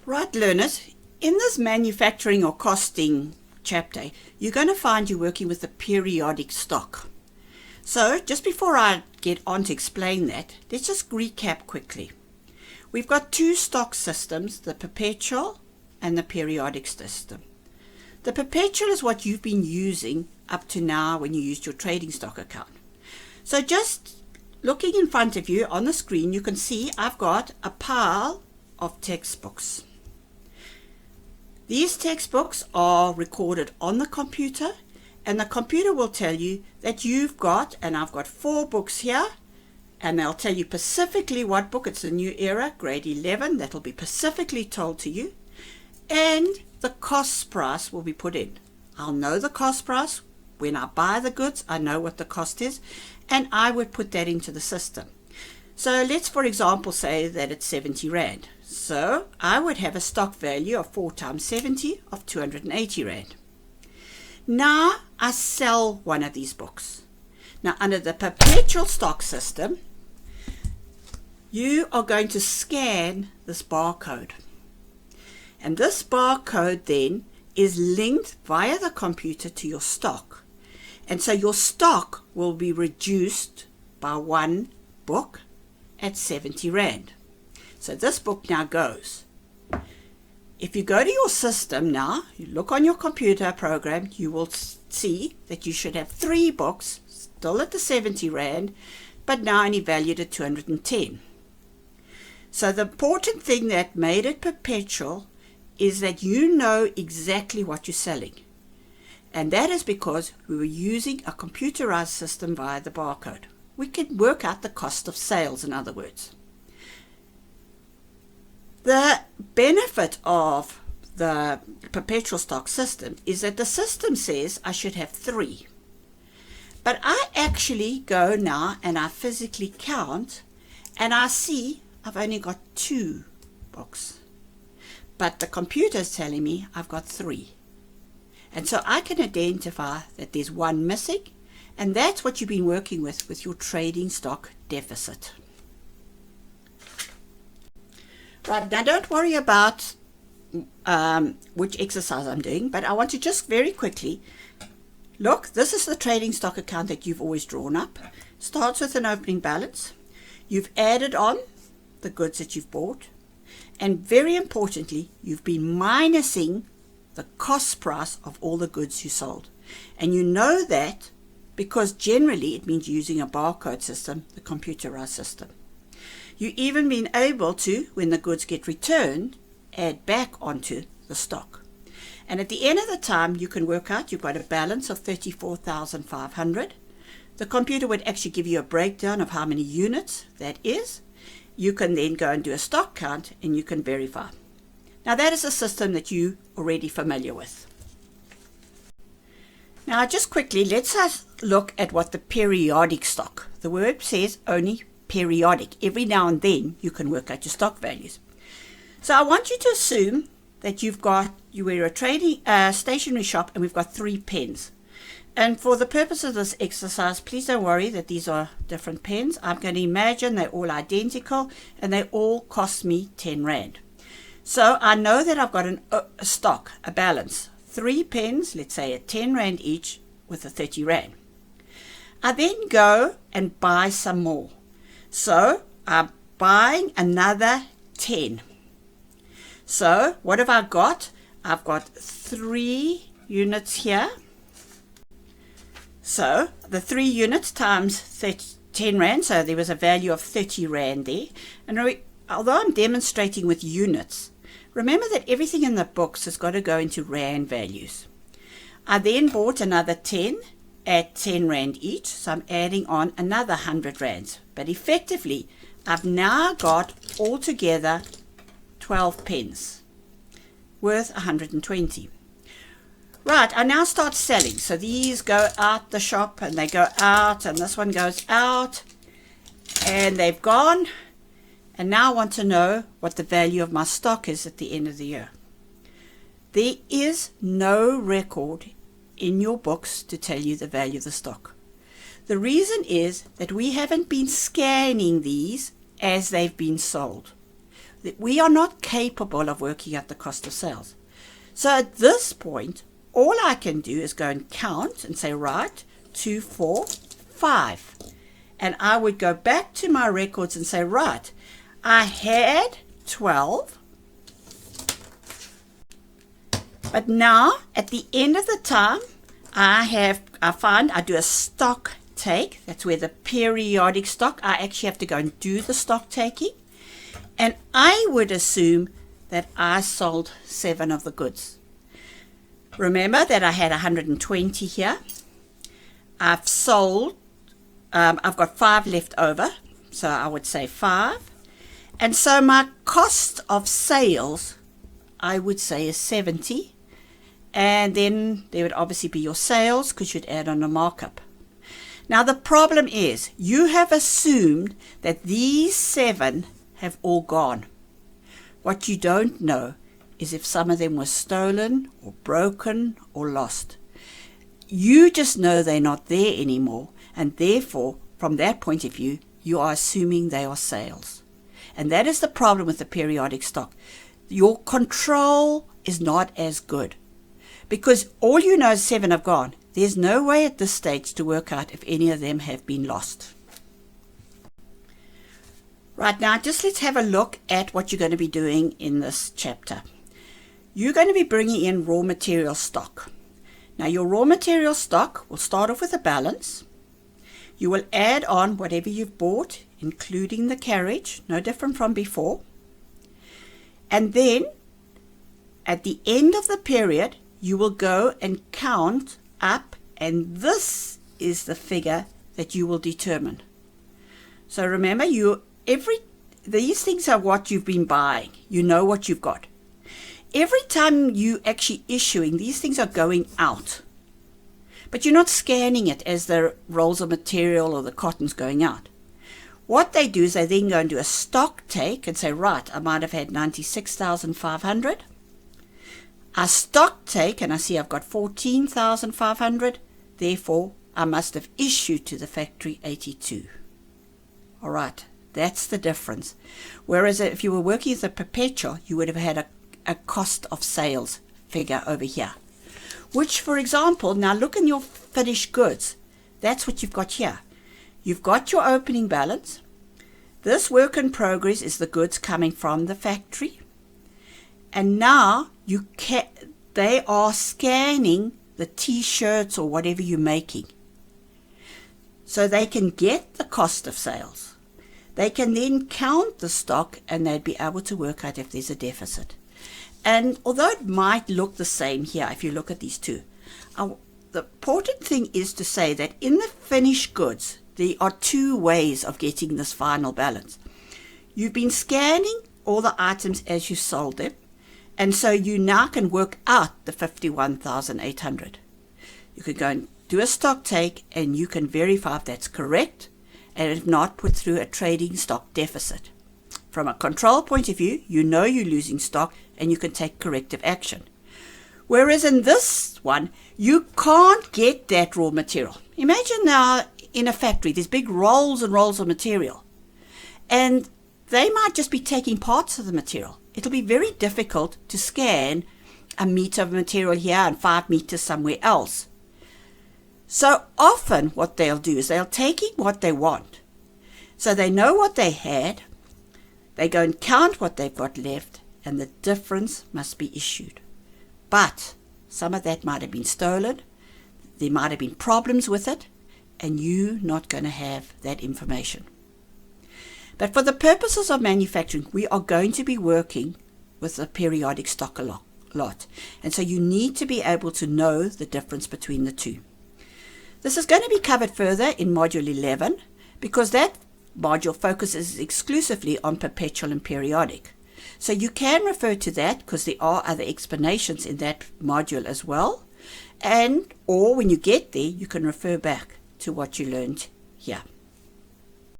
Right, learners, in this manufacturing or costing chapter, you're going to find you're working with the periodic stock. So just before I get on to explain that, let's just recap quickly. We've got two stock systems, the perpetual and the periodic system. The perpetual is what you've been using up to now when you used your trading stock account. So just looking in front of you on the screen, you can see I've got a pile of textbooks. These textbooks are recorded on the computer, and the computer will tell you that you've got, and I've got 4 books here, and they'll tell you specifically what book. It's a new era, grade 11, that'll be specifically told to you, and the cost price will be put in. I'll know the cost price. When I buy the goods, I know what the cost is, and I would put that into the system. So let's, for example, say that it's 70 Rand. So I would have a stock value of 4 times 70 of 280 Rand. Now I sell one of these books. Now under the perpetual stock system, you are going to scan this barcode. And this barcode then is linked via the computer to your stock. And so your stock will be reduced by one book at 70 Rand. So this book now goes. If you go to your system now, you look on your computer program, you will see that you should have 3 books, still at the 70 Rand, but now only valued at 210. So the important thing that made it perpetual is that you know exactly what you're selling. And that is because we were using a computerized system via the barcode. We can work out the cost of sales, in other words. The benefit of the perpetual stock system is that the system says I should have 3. But I actually go now and I physically count and I see I've only got 2 books. But the computer is telling me I've got 3. And so I can identify that there's 1 missing, and that's what you've been working with your trading stock deficit. Right, now don't worry about which exercise I'm doing, but I want to just very quickly look. This is the trading stock account that you've always drawn up. Starts with an opening balance. You've added on the goods that you've bought, and very importantly, you've been minusing the cost price of all the goods you sold. And you know that because generally it means using a barcode system, the computerized system. You even been able to, when the goods get returned, add back onto the stock. And at the end of the time, you can work out you've got a balance of 34,500. The computer would actually give you a breakdown of how many units that is. You can then go and do a stock count and you can verify. Now that is a system that you're already familiar with. Now just quickly, let's look at what the periodic stock. The word says only periodic. Every now and then you can work out your stock values. So I want you to assume that you were a trading stationery shop and we've got 3 pens. And for the purpose of this exercise, please don't worry that these are different pens. I'm going to imagine they're all identical and they all cost me 10 Rand. So I know that I've got a stock, a balance. 3 pens, let's say at 10 Rand each with a 30 Rand. I then go and buy some more. So I'm buying another 10. So what have I got? I've got 3 units here. So the 3 units times 10 Rand, so there was a value of 30 Rand there. And although I'm demonstrating with units, remember that everything in the books has got to go into Rand values. I then bought another 10 at 10 Rand each, so I'm adding on another 100 Rands. But effectively, I've now got altogether 12 pens worth 120. Right, I now start selling. So these go out the shop and they go out, and this one goes out, and they've gone. And now I want to know what the value of my stock is at the end of the year. There is no record in your books to tell you the value of the stock. The reason is that we haven't been scanning these as they've been sold. we are not capable of working out the cost of sales. So at this point, all I can do is go and count and say, right, 2, 4, 5. And I would go back to my records and say, right, I had 12. But now, at the end of the time, I do a stock take. That's where the periodic stock, I actually have to go and do the stock taking. And I would assume that I sold 7 of the goods. Remember that I had 120 here. I've got 5 left over, so I would say 5. And so my cost of sales, I would say, is 70. And then there would obviously be your sales, because you'd add on a markup. Now the problem is, you have assumed that these 7 have all gone. What you don't know is if some of them were stolen or broken or lost. You just know they're not there anymore, and therefore, from that point of view, you are assuming they are sales. And that is the problem with the periodic stock. Your control is not as good, because all you know is 7 have gone. There's no way at this stage to work out if any of them have been lost. Right, now just let's have a look at what you're going to be doing in this chapter. You're going to be bringing in raw material stock. Now your raw material stock will start off with a balance. You will add on whatever you've bought, including the carriage, no different from before. And then at the end of the period, you will go and count up, and this is the figure that you will determine. So remember, these things are what you've been buying. You know what you've got. Every time you actually issuing, these things are going out. But you're not scanning it as the rolls of material or the cotton's going out. What they do is they then go and do a stock take and say, right, I might have had 96,500. I stock take and I see I've got 14,500. Therefore, I must have issued to the factory 82. All right, that's the difference. Whereas if you were working with a Perpetual, you would have had a cost of sales figure over here. Which, for example, now look in your finished goods. That's what you've got here. You've got your opening balance. This work in progress is the goods coming from the factory. And now they are scanning the t-shirts or whatever you're making. So they can get the cost of sales. They can then count the stock and they'd be able to work out if there's a deficit. And although it might look the same here if you look at these two, the important thing is to say that in the finished goods, there are 2 ways of getting this final balance. You've been scanning all the items as you sold them, and so you now can work out the 51,800. You can go and do a stock take, and you can verify if that's correct, and if not, put through a trading stock deficit. From a control point of view, you know you're losing stock, and you can take corrective action. Whereas in this one, you can't get that raw material. Imagine now in a factory, there's big rolls and rolls of material, and they might just be taking parts of the material. It'll be very difficult to scan a meter of material here and 5 meters somewhere else. So often what they'll do is they'll take in what they want. So they know what they had, they go and count what they've got left, and the difference must be issued. But some of that might have been stolen, there might have been problems with it, and you're not going to have that information. But for the purposes of manufacturing, we are going to be working with a periodic stock a lot. And so you need to be able to know the difference between the two. This is going to be covered further in Module 11, because that module focuses exclusively on perpetual and periodic. So you can refer to that, because there are other explanations in that module as well. Or when you get there, you can refer back to what you learned here.